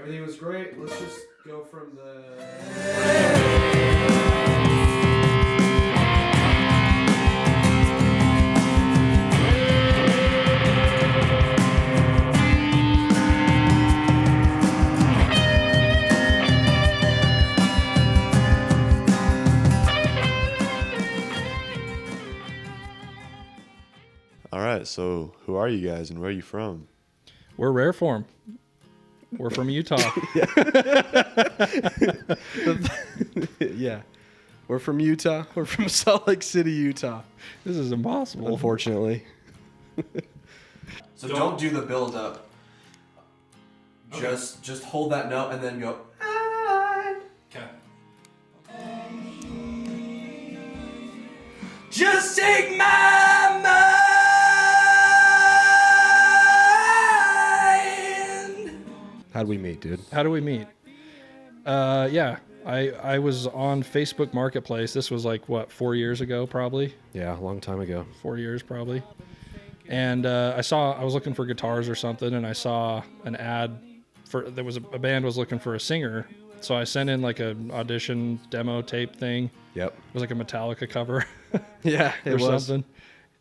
Everything was great. Let's just go from the... All right, so who are you guys and where are you from? We're Rareform. We're from Utah. Yeah. We're from Utah. We're from Salt Lake City, Utah. This is impossible. Unfortunately. So don't do the build up. Okay. Just hold that note and then go. Okay. Just take my mind. How'd we meet, dude? How do we meet? I was on Facebook Marketplace. This was like, 4 years ago, probably? Yeah, a long time ago. 4 years, probably. And I was looking for guitars or something, and I saw an ad there was a band was looking for a singer. So I sent in like an audition demo tape thing. Yep. It was like a Metallica cover. Yeah, it or was. something.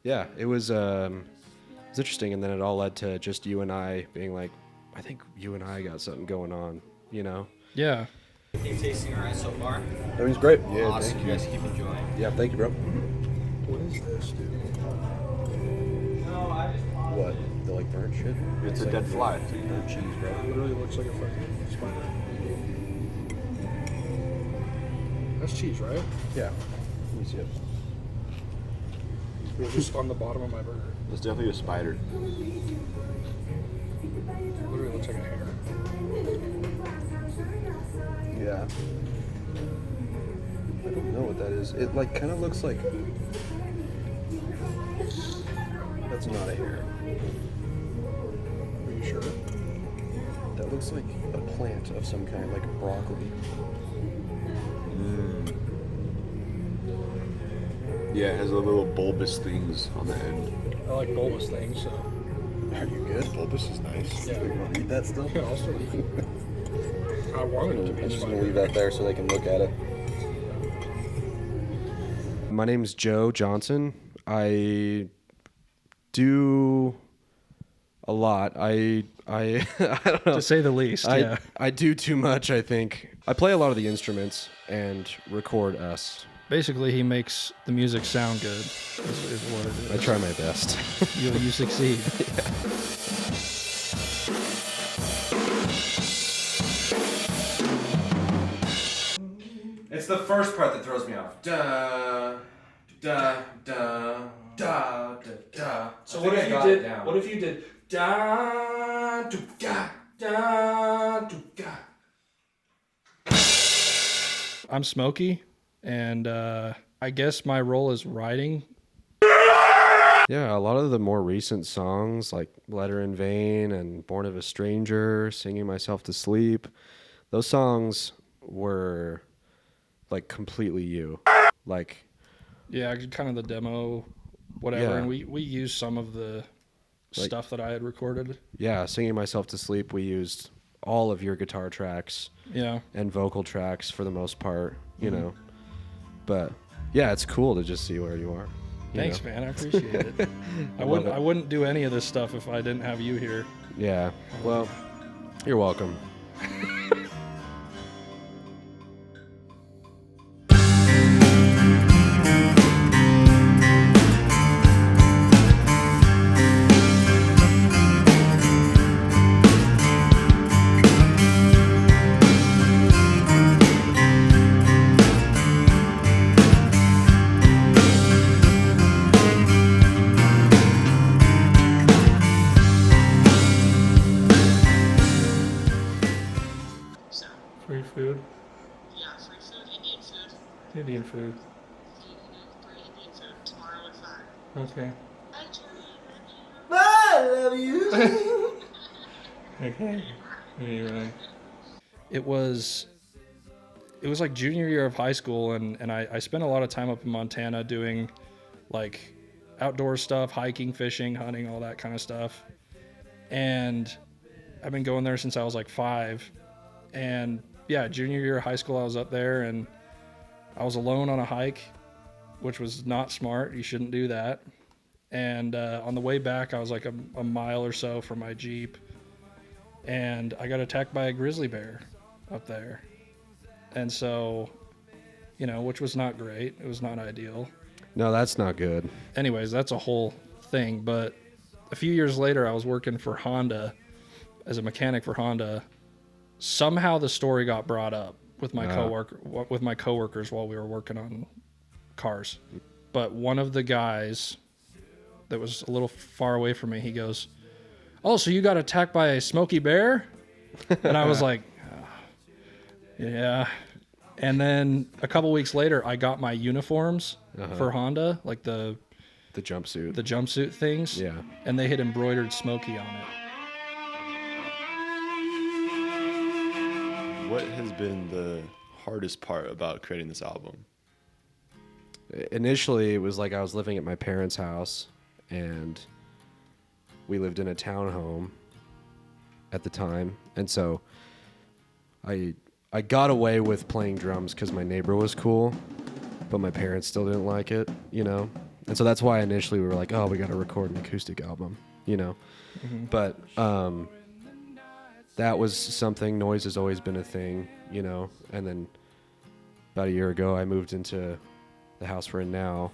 Yeah, it was interesting, and then it all led to just you and I being like, I think you and I got something going on, you know? Yeah. Keep tasting all right so far? Everything's great. Yeah, Awesome. thank You guys keep enjoying. Yeah, thank you, bro. What is this, dude? What? The like burnt shit? It's a dead fly. It's like burnt cheese, bro. It literally looks like a fucking spider. That's cheese, right? Yeah. Let me see it. It was just on the bottom of my burger. It's definitely a spider. It literally looks like a hair. Yeah. I don't know what that is. It like kind of looks like... That's not a hair. Are you sure? That looks like a plant of some kind, like broccoli. Yeah, it has a little bulbous things on the end. I like bulbous things, so... Are you good? Bulbous is nice. Yeah. You want to eat that still? Yeah, I'll still eat it. I wanted it to be I'm a just spider. gonna leave that there so they can look at it. My name's Joe Johnson. I do a lot. I don't know. To say the least, yeah. I do too much, I think. I play a lot of the instruments and record us. Basically, he makes the music sound good, is what it is. I try my best. You succeed. It's the first part that throws me off. Da, da, da, da, da, da. So what if you did? What if you did da, do, ga, da, do, ga? I'm Smokey, and I guess my role is writing. Yeah, a lot of the more recent songs, like Letter in Vain and Born of a Stranger, Singing Myself to Sleep, those songs were like completely you. Like, Yeah, kind of the demo, whatever. Yeah. And we used some of the stuff that I had recorded. yeah, Singing Myself to Sleep, we used all of your guitar tracks Yeah. and vocal tracks for the most part, you know. But yeah, it's cool to just see where you are. you Thanks, know? man. I appreciate it. I wouldn't do any of this stuff if I didn't have you here. Yeah, well, you're welcome. Free food. Yeah, free food, Indian food. Indian food. Free Indian food tomorrow at 5. Okay. I love you. Okay. Anyway. It was like junior year of high school, and I spent a lot of time up in Montana doing like outdoor stuff, hiking, fishing, hunting, all that kind of stuff. And I've been going there since I was like 5. And yeah, junior year of high school, I was up there and I was alone on a hike, which was not smart. You shouldn't do that. And on the way back, I was like a mile or so from my Jeep, and I got attacked by a grizzly bear up there. And so, which was not great. It was not ideal. No, that's not good. Anyways, that's a whole thing. But a few years later, I was working for Honda as a mechanic for Honda. Somehow the story got brought up with my coworkers while we were working on cars. But one of the guys that was a little far away from me, he goes, "Oh, so you got attacked by a smoky bear?" And I was like, yeah. And then a couple weeks later, I got my uniforms for Honda, like the jumpsuit things. Yeah. And they had embroidered Smokey on it. What has been the hardest part about creating this album? Initially, it was like I was living at my parents' house, and we lived in a townhome at the time. And so I got away with playing drums because my neighbor was cool, but my parents still didn't like it, And so that's why initially we were like, oh, we got to record an acoustic album, Mm-hmm. But that was something. Noise has always been a thing, And then about a year ago, I moved into the house we're in now,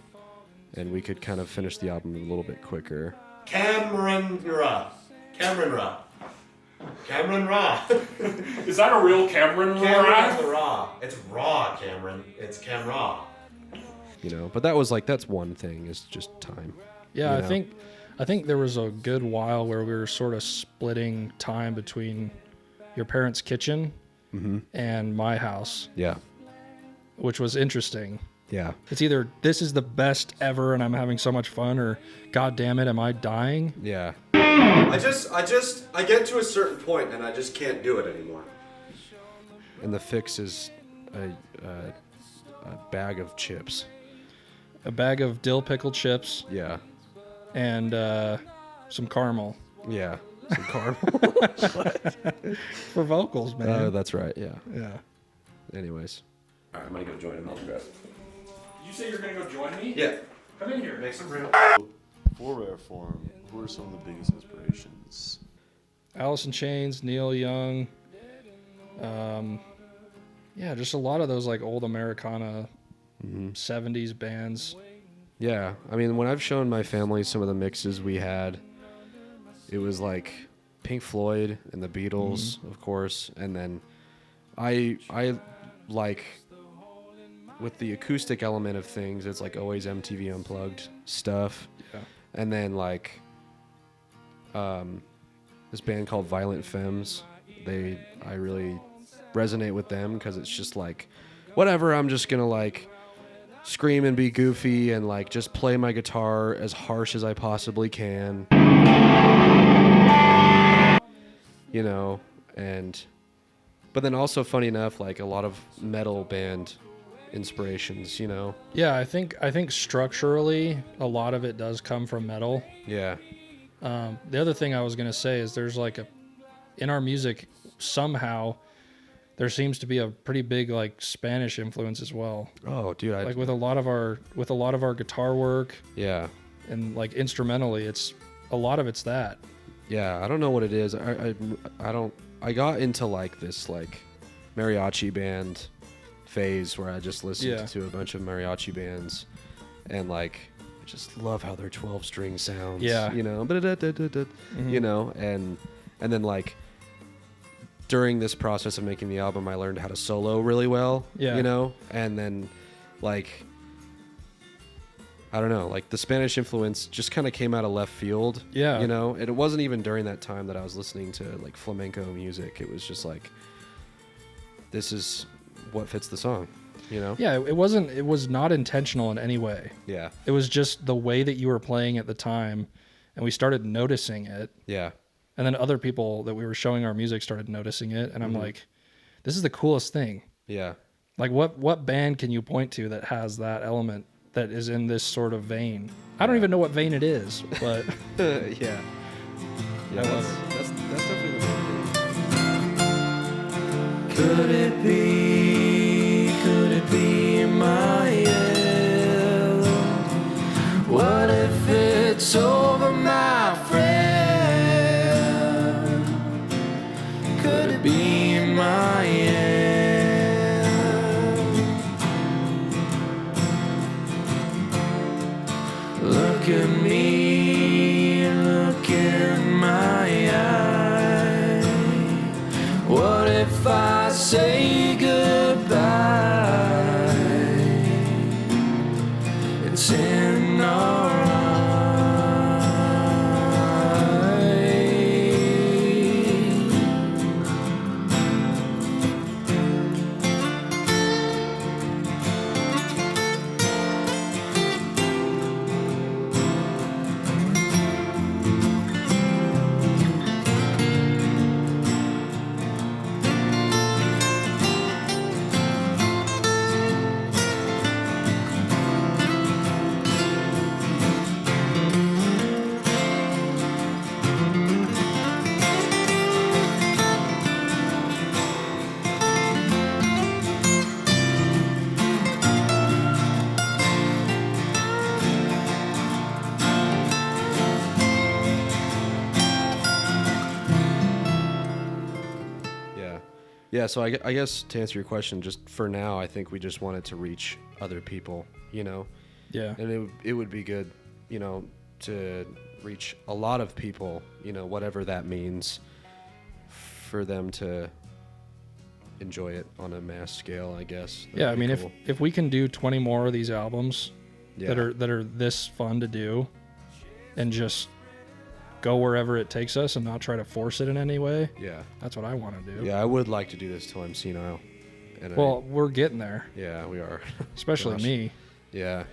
and we could kind of finish the album a little bit quicker. Cameron Ra. Is that a real Cameron Cameron the Ra. It's raw, Cameron. It's Cam Ra. But that's one thing, is just time. Yeah, I think there was a good while where we were sort of splitting time between your parents' kitchen and my house. Yeah. Which was interesting. Yeah. It's either this is the best ever and I'm having so much fun, or God damn it, am I dying? Yeah. I get to a certain point and I just can't do it anymore. And the fix is a bag of chips. A bag of dill pickle chips. Yeah. And some caramel. Yeah. Some caramel. For vocals, man. That's right. Yeah. Yeah. Anyways. All right, I'm gonna go join him. I'll be back. Did you say you're gonna go join me? Yeah. Come in here. Make some room. For Rareform, who are some of the biggest inspirations? Alice in Chains, Neil Young. Yeah, just a lot of those like old Americana 70s bands. Yeah. I mean, when I've shown my family some of the mixes we had, it was like Pink Floyd and the Beatles, of course. And then I like, with the acoustic element of things, it's like always MTV Unplugged stuff. Yeah. And then like this band called Violent Femmes, I really resonate with them because it's just like, whatever, I'm just gonna like scream and be goofy and like just play my guitar as harsh as I possibly can, but then also, funny enough, like a lot of metal band inspirations, Yeah, I think structurally a lot of it does come from metal. Yeah. The other thing I was gonna say is there's like in our music somehow there seems to be a pretty big like Spanish influence as well. Oh, dude, like with a lot of our guitar work. Yeah. And like instrumentally, a lot of it's that. Yeah, I don't know what it is. I got into like this like mariachi band phase where I just listened to a bunch of mariachi bands, and like I just love how their 12-string sounds. Yeah. And then like during this process of making the album, I learned how to solo really well. Yeah. And then like I don't know, like the Spanish influence just kind of came out of left field. Yeah. And it wasn't even during that time that I was listening to like flamenco music. It was just like, this is what fits the song, Yeah, it was not intentional in any way. Yeah. It was just the way that you were playing at the time, and we started noticing it. Yeah. And then other people that we were showing our music started noticing it, and I'm like, this is the coolest thing. Yeah. Like what band can you point to that has that element that is in this sort of vein? I don't even know what vein it is, but yeah. I love it. That's definitely the main thing. Could it be my end? What if it's over, my friend? Could it be my end? Look at me, look in my eye. What if I say goodbye? It's in our eyes. Yeah, so I guess to answer your question, just for now, I think we just wanted to reach other people, you know? Yeah. And it would be good, you know, to reach a lot of people, you know, whatever that means, for them to enjoy it on a mass scale, I guess. Yeah, I That'd be mean, cool. if we can do 20 more of these albums Yeah. that are this fun to do, and just go wherever it takes us and not try to force it in any way, Yeah. that's what I want to do. Yeah, I would like to do this till I'm senile. And Well, we're getting there, yeah, we are. especially Gosh. me. Yeah.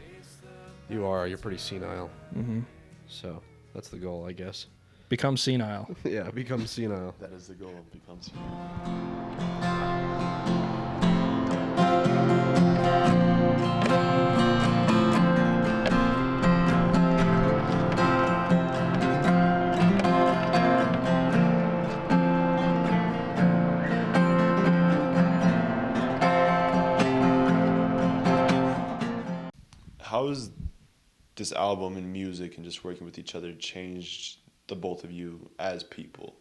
You are. You're pretty senile. Hmm. So that's the goal, I guess. Become senile. Yeah, become senile. That is the goal. Becomes. How has this album and music and just working with each other changed the both of you as people?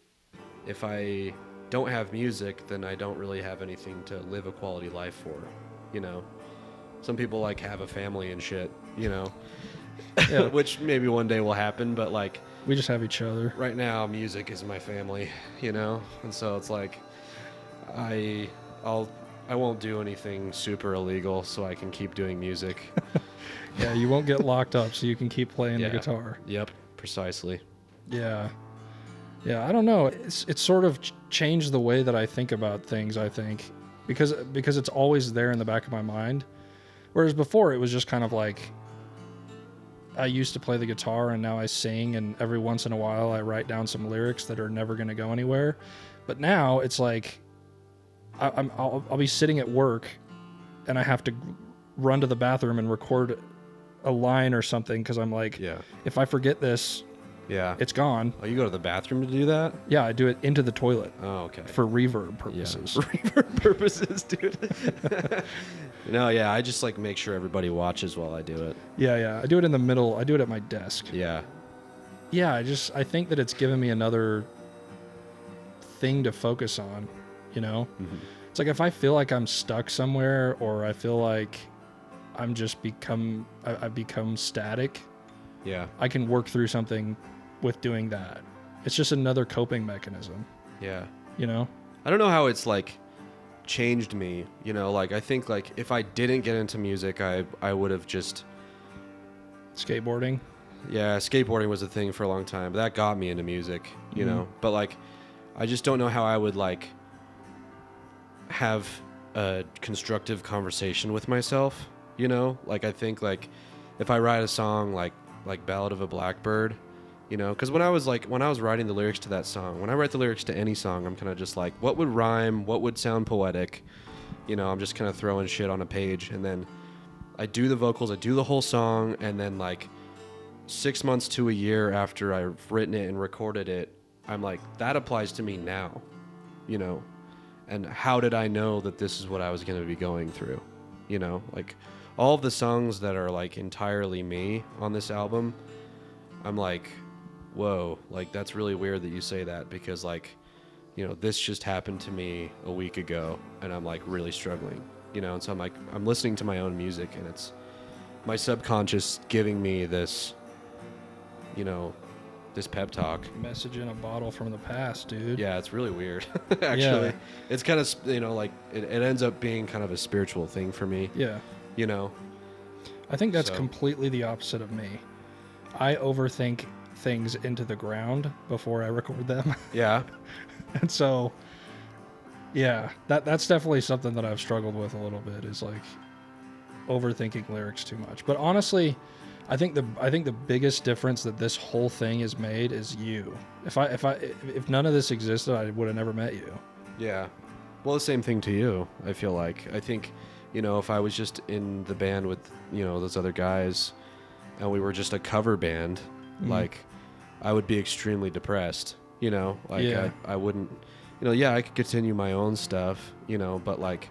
If I don't have music, then I don't really have anything to live a quality life for, you know? Some people like have a family and shit, you know? Yeah. Which maybe one day will happen, but like We just have each other. right now music is my family, you know? And so it's like I won't do anything super illegal so I can keep doing music. Yeah, you won't get locked up, so you can keep playing Yeah. the guitar. Yep, precisely. Yeah. Yeah, I don't know. It's sort of changed the way that I think about things, I think. Because it's always there in the back of my mind. Whereas before it was just kind of like I used to play the guitar and now I sing, and every once in a while I write down some lyrics that are never going to go anywhere. But now it's like I'll be sitting at work and I have to run to the bathroom and record a line or something because I'm like, Yeah. if I forget this, Yeah. it's gone. Oh, you go to the bathroom to do that? Yeah, I do it into the toilet Oh, okay. for reverb Yeah. purposes. Reverb purposes, dude. No, yeah, I just like make sure everybody watches while I do it. Yeah, I do it in the middle. I do it at my desk. Yeah. Yeah, I think that it's given me another thing to focus on, you know? Mm-hmm. It's like if I feel like I'm stuck somewhere, or I feel like I've become static, Yeah. I can work through something with doing that. It's just another coping mechanism, Yeah. you know? I don't know how it's like changed me, you know, like I think like if I didn't get into music, I would have just, Skateboarding. yeah, skateboarding was a thing for a long time, but that got me into music, you Mhm. know, but like I just don't know how I would like have a constructive conversation with myself, you know, like I think like if I write a song like Ballad of a Blackbird, you know, because when I was writing the lyrics to that song, when I write the lyrics to any song, I'm kind of just like, what would rhyme, what would sound poetic, you know, I'm just kind of throwing shit on a page, and then I do the vocals, I do the whole song, and then like 6 months to a year after I've written it and recorded it, I'm like, that applies to me now, you know, And how did I know that this is what I was going to be going through? You know, like all of the songs that are like entirely me on this album, I'm like, whoa, like that's really weird that you say that, because like, you know, this just happened to me a week ago and I'm like really struggling, you know? And so I'm like, I'm listening to my own music and it's my subconscious giving me this, you know, this pep talk. Message in a bottle from the past, dude. Yeah, it's really weird. Actually, Yeah. It's kind of, you know, like it ends up being kind of a spiritual thing for me. Yeah. You know, I think that's So- completely the opposite of me. I overthink things into the ground before I record them. yeah, And so, yeah, that's definitely something that I've struggled with a little bit, is like overthinking lyrics too much. But honestly, I think the biggest difference that this whole thing has made is you. If none of this existed, I would have never met you. yeah. Well, the same thing to you. I feel like I think, you know, if I was just in the band with, you know, those other guys, and we were just a cover band, like I would be extremely depressed. You know, like Yeah. I wouldn't, you know, yeah, I could continue my own stuff, you know, but like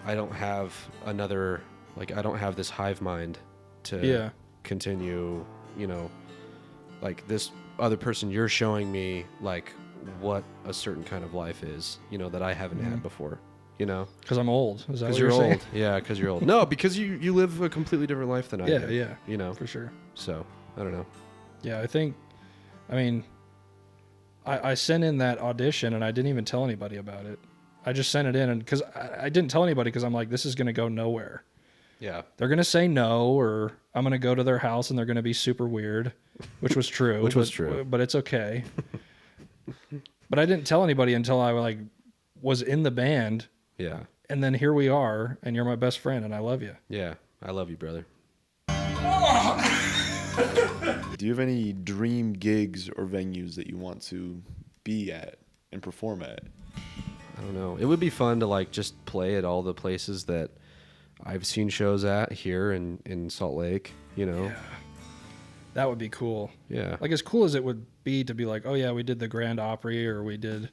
I don't have another, like I don't have this hive mind to continue, you know, like this other person you're showing me like what a certain kind of life is, you know, that I haven't had before, you know. Because I'm old. Is that Because what you're you're saying? old. Yeah, because you're old. No, because you live a completely different life than I Yeah, do. yeah. You know, For sure. so I don't know. Yeah, I mean, I sent in that audition and I didn't even tell anybody about it. I just sent it in, and because I didn't tell anybody, because I'm like, this is going to go nowhere. Yeah. They're going to say no, or I'm going to go to their house and they're going to be super weird, which was true. Which was true. But it's okay. But I didn't tell anybody until I like was in the band, Yeah. and then here we are, and you're my best friend, and I love you. Yeah. I love you, brother. Do you have any dream gigs or venues that you want to be at and perform at? I don't know. It would be fun to like just play at all the places that I've seen shows at here in Salt Lake, you know? That would be cool. Yeah. Like as cool as it would be to be like, oh yeah, we did the Grand Opry, or we did,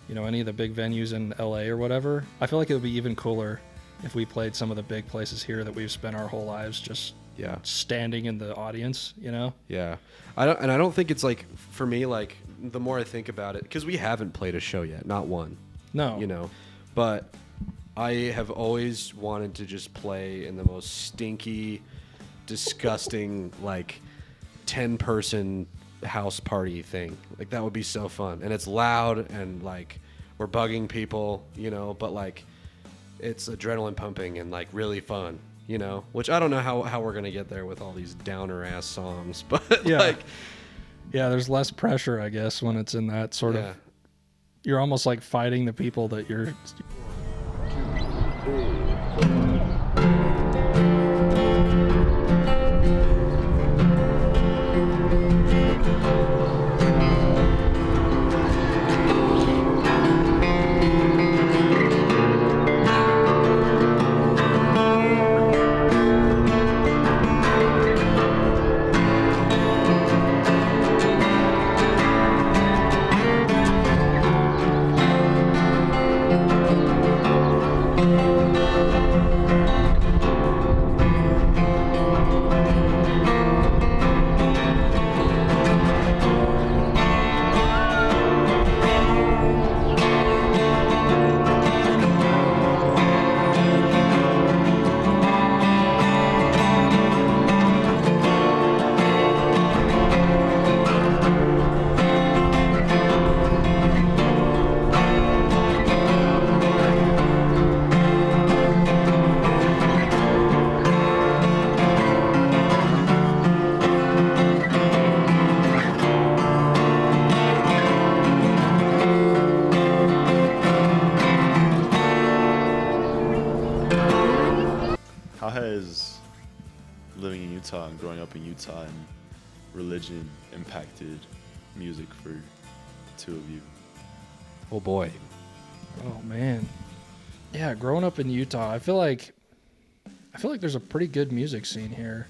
you know, any of the big venues in LA or whatever. I feel like it would be even cooler if we played some of the big places here that we've spent our whole lives just Yeah. standing in the audience, you know? Yeah. I don't think it's like, for me, like the more I think about it, because we haven't played a show yet, not one, No. you know, but I have always wanted to just play in the most stinky, disgusting, like 10-person house party thing. Like that would be so fun. And it's loud and like we're bugging people, you know, but like it's adrenaline pumping and like really fun, you know, which I don't know how we're going to get there with all these downer ass songs, but Yeah. like, Yeah, there's less pressure, I guess, when it's in that sort yeah. of. You're almost like fighting the people that you're. How has living in Utah and growing up in Utah and religion impacted music for the two of you? Oh boy. Oh man, yeah. Growing up in Utah, I feel like there's a pretty good music scene here.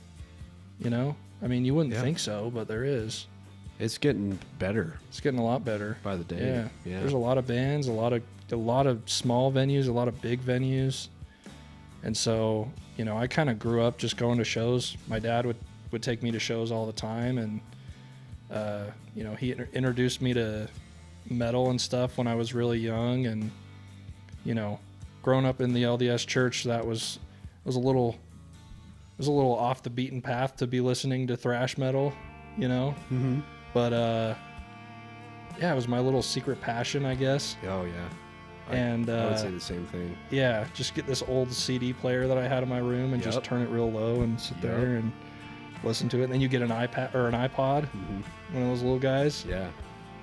You know, I mean, you wouldn't Yeah. think so, but there is. It's getting better It's getting a lot better by the day. Yeah. Yeah. There's a lot of bands, a lot of small venues, a lot of big venues. And so, you know, I kind of grew up just going to shows. My dad would take me to shows all the time, and you know, he introduced me to metal and stuff when I was really young. And you know, growing up in the LDS church, that was a little off the beaten path to be listening to thrash metal, you know. Mm-hmm. But yeah, it was my little secret passion, I guess. Oh yeah. And I would say the same thing. yeah, just get this old CD player that I had in my room and just Yep. turn it real low and sit there and listen to it. And then you get an iPad or an iPod, one of those little guys. Yeah.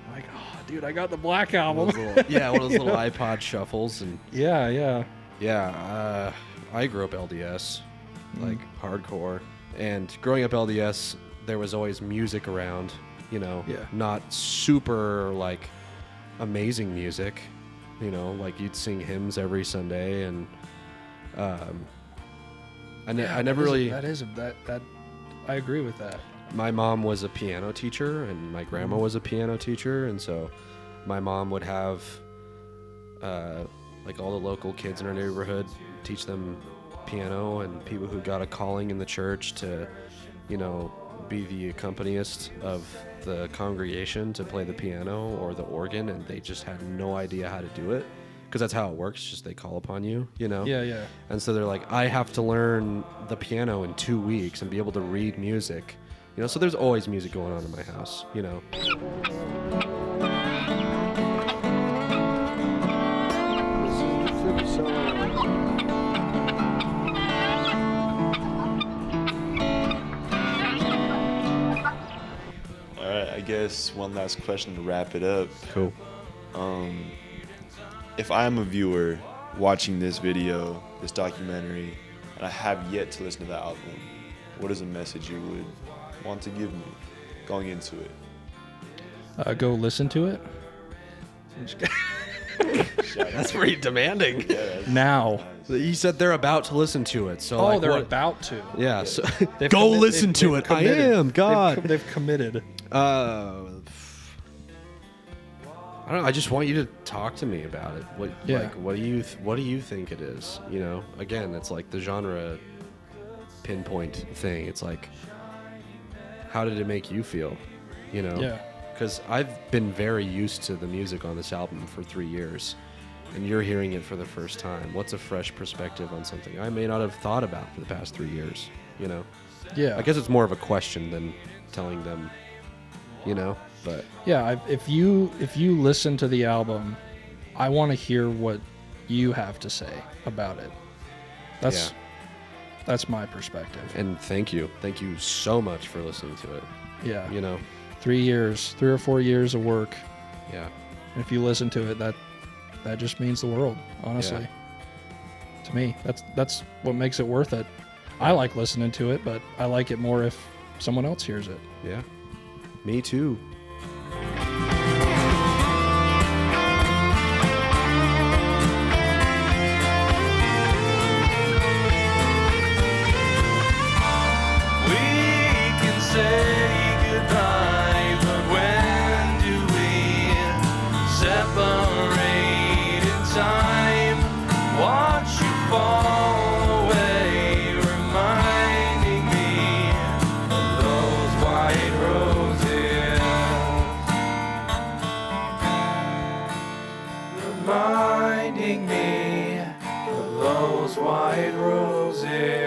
I'm like, oh, dude, I got the Black Album. One of those little iPod shuffles. And yeah. I grew up LDS, like hardcore. And growing up LDS, there was always music around, you know, not super like amazing music, you know, like you'd sing hymns every Sunday. And I never really. That I agree with that. My mom was a piano teacher and my grandma was a piano teacher, and so my mom would have like all the local kids in our neighborhood teach them piano, and people who got a calling in the church to, you know, be the accompanist of the congregation to play the piano or the organ, and they just had no idea how to do it, because that's how it works, just they call upon you, you know. Yeah. And so they're like, I have to learn the piano in 2 weeks and be able to read music. You know, so there's always music going on in my house, you know. All right, I guess one last question to wrap it up. Cool. If I'm a viewer watching this video, this documentary, and I have yet to listen to the album, what is a message you would want to give me going into it? Go listen to it. That's pretty demanding. Now. He said they're about to listen to it, so Oh, they're about to. Yeah, so They've go commi- listen they've- to they've it. committed. I am God. They've committed. I don't know. I just want you to talk to me about it. What do you think it is? You know, again, it's like the genre pinpoint thing. It's like, how did it make you feel? You know? Yeah. Because I've been very used to the music on this album for 3 years, and you're hearing it for the first time. What's a fresh perspective on something I may not have thought about for the past 3 years? You know? Yeah. I guess it's more of a question than telling them, you know? But yeah, if you listen to the album, I want to hear what you have to say about it. That's my perspective. and thank you so much for listening to it. Yeah. You know? 3 or 4 years of work. Yeah. And if you listen to it, that just means the world, honestly. Yeah. To me, that's what makes it worth it. I like listening to it, but I like it more if someone else hears it. Yeah. Me too. Reminding me of those white roses.